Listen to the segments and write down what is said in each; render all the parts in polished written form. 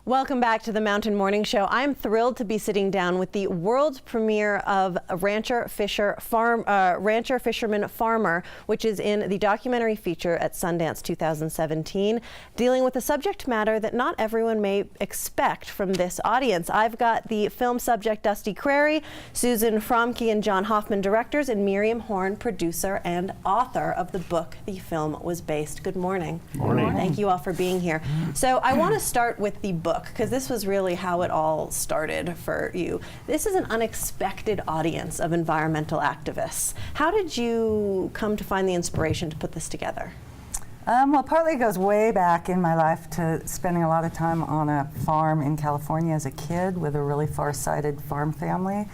Welcome back to the Mountain Morning Show. I'm thrilled to be sitting down with the world premiere of Rancher, Fisherman, Farmer, which is in the documentary feature at Sundance 2017, dealing with a subject matter that not everyone may expect from this audience. I've got the film subject Dusty Crary, Susan Fromke and John Hoffman, directors, and Miriam Horn, producer and author of the book the film was based. Good morning. Morning. Thank you all for being here. So I want to start with the book, because this was really how it all started for you. This is an unexpected audience of environmental activists. How did you come to find the inspiration to put this together? Well, partly it goes way back in my life to spending a lot of time on a farm in California as a kid with a really far-sighted farm family,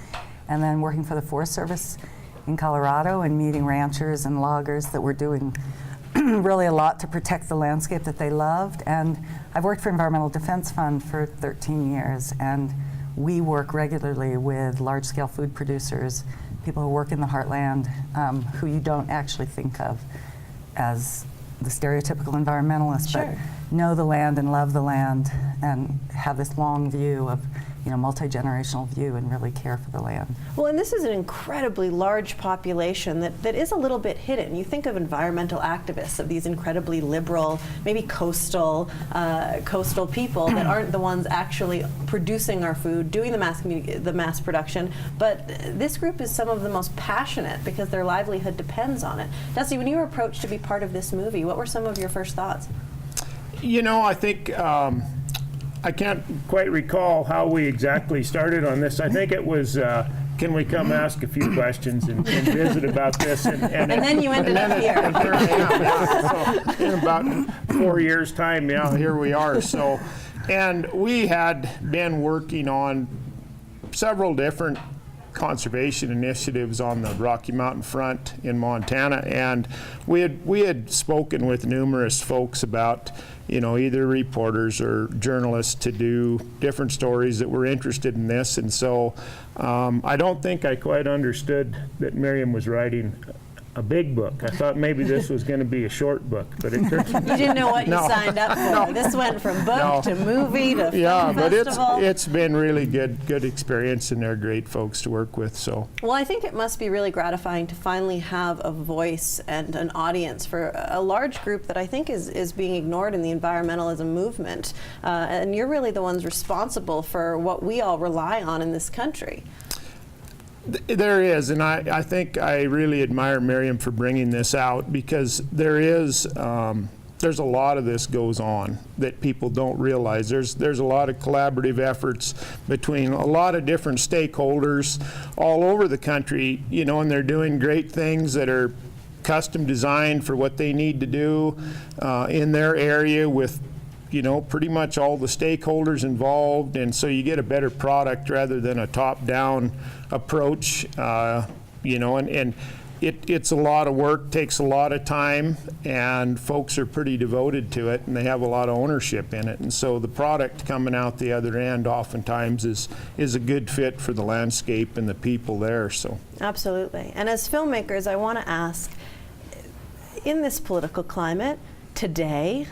and then working for the Forest Service in Colorado and meeting ranchers and loggers that were doing really a lot to protect the landscape that they loved. And I've worked for Environmental Defense Fund for 13 years, and we work regularly with large-scale food producers, people who work in the heartland, who you don't actually think of as the stereotypical environmentalists, Sure. but know the land and love the land and have this long view of, multi-generational view and really care for the land. Well, and this is an incredibly large population that is a little bit hidden. You think of environmental activists, of these incredibly liberal, maybe coastal people that aren't the ones actually producing our food, doing the mass production, but this group is some of the most passionate because their livelihood depends on it. Dusty, when you were approached to be part of this movie, what were some of your first thoughts? I think I can't quite recall how we exactly started on this. I think it was, can we come ask a few questions and visit about this? And then you ended up here. So in about 4 years' time, here we are. So, and we had been working on several different conservation initiatives on the Rocky Mountain front in Montana, and we had spoken with numerous folks about either reporters or journalists to do different stories that were interested in this. And so I don't think I quite understood that Miriam was writing a big book. I thought maybe this was going to be a short book, but it turned out. You didn't know what you signed up for. No. This went from book to movie to film festival. But it's been really good experience, and they're great folks to work with. So. Well, I think it must be really gratifying to finally have a voice and an audience for a large group that I think is being ignored in the environmentalism movement. And you're really the ones responsible for what we all rely on in this country. There is, and I think I really admire Miriam for bringing this out, because there's a lot of this goes on that people don't realize. There's a lot of collaborative efforts between a lot of different stakeholders all over the country, and they're doing great things that are custom designed for what they need to do in their area with pretty much all the stakeholders involved, and so you get a better product rather than a top-down approach, and it's a lot of work, takes a lot of time, and folks are pretty devoted to it, and they have a lot of ownership in it, and so the product coming out the other end oftentimes is a good fit for the landscape and the people there. So absolutely. And as filmmakers, I want to ask, in this political climate, today,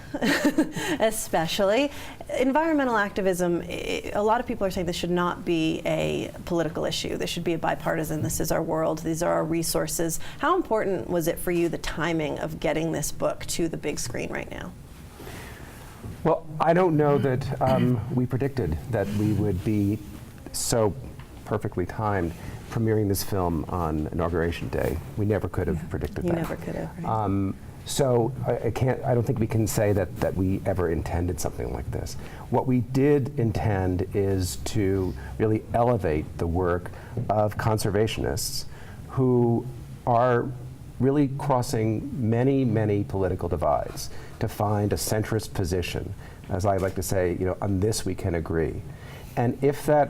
especially, environmental activism, a lot of people are saying this should not be a political issue. This should be a bipartisan. This is our world. These are our resources. How important was it for you, the timing of getting this book to the big screen right now? Well, I don't know that we predicted that we would be so perfectly timed premiering this film on Inauguration Day. We never could have predicted that. You never could have, right? So I don't think we can say that we ever intended something like this. What we did intend is to really elevate the work of conservationists who are really crossing many, many political divides to find a centrist position. As I like to say, on this we can agree. And if that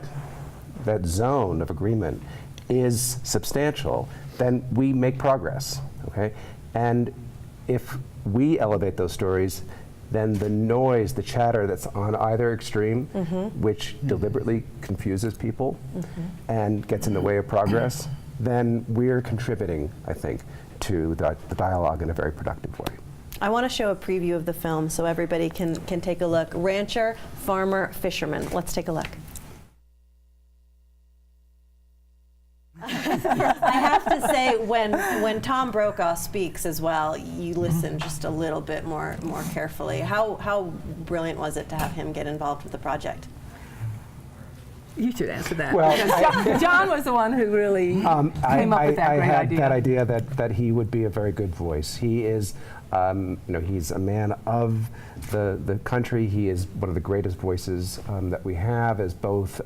zone of agreement is substantial, then we make progress, okay? And if we elevate those stories, then the noise, the chatter that's on either extreme, which deliberately confuses people and gets in the way of progress, then we're contributing, I think, to the dialogue in a very productive way. I want to show a preview of the film so everybody can take a look. Rancher, Farmer, Fisherman. Let's take a look. I have to say, when Tom Brokaw speaks as well, you listen just a little bit more carefully. How brilliant was it to have him get involved with the project? You should answer that. Well, because John was the one who really came up with that I great had idea. that idea that he would be a very good voice. He is, he's a man of the country. He is one of the greatest voices that we have, as both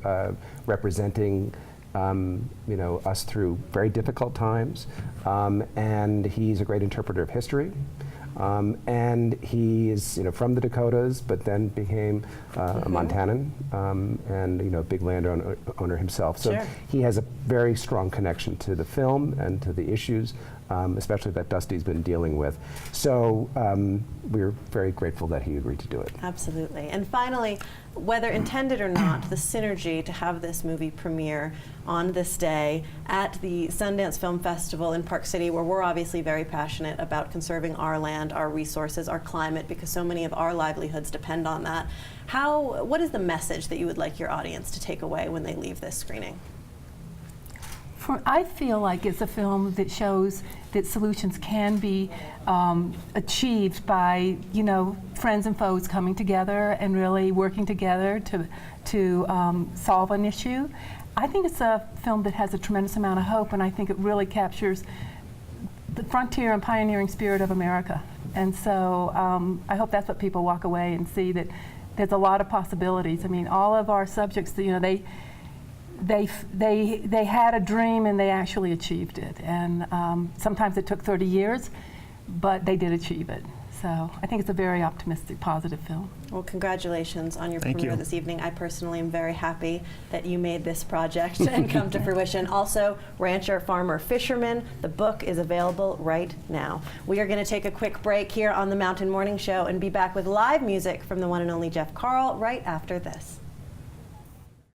representing us through very difficult times, and he's a great interpreter of history. And he is, from the Dakotas, but then became a Montanan, and a big landowner himself. So Sure. he has a very strong connection to the film and to the issues, especially that Dusty's been dealing with. So we're very grateful that he agreed to do it. Absolutely. And finally, whether intended or not, the synergy to have this movie premiere on this day at the Sundance Film Festival in Park City, where we're obviously very passionate about conserving our land, our resources, our climate, because so many of our livelihoods depend on that. What is the message that you would like your audience to take away when they leave this screening? I feel like it's a film that shows that solutions can be achieved by, friends and foes coming together and really working together to solve an issue. I think it's a film that has a tremendous amount of hope, and I think it really captures the frontier and pioneering spirit of America. And so I hope that's what people walk away and see, that there's a lot of possibilities. I mean, all of our subjects, they had a dream and they actually achieved it. And sometimes it took 30 years, but they did achieve it. So I think it's a very optimistic, positive film. Well, congratulations on your Thank premiere you. this evening. I personally am very happy that you made this project and come to fruition. Also, Rancher, Farmer, Fisherman, the book is available right now. We are going to take a quick break here on the Mountain Morning Show and be back with live music from the one and only Jeff Carl right after this.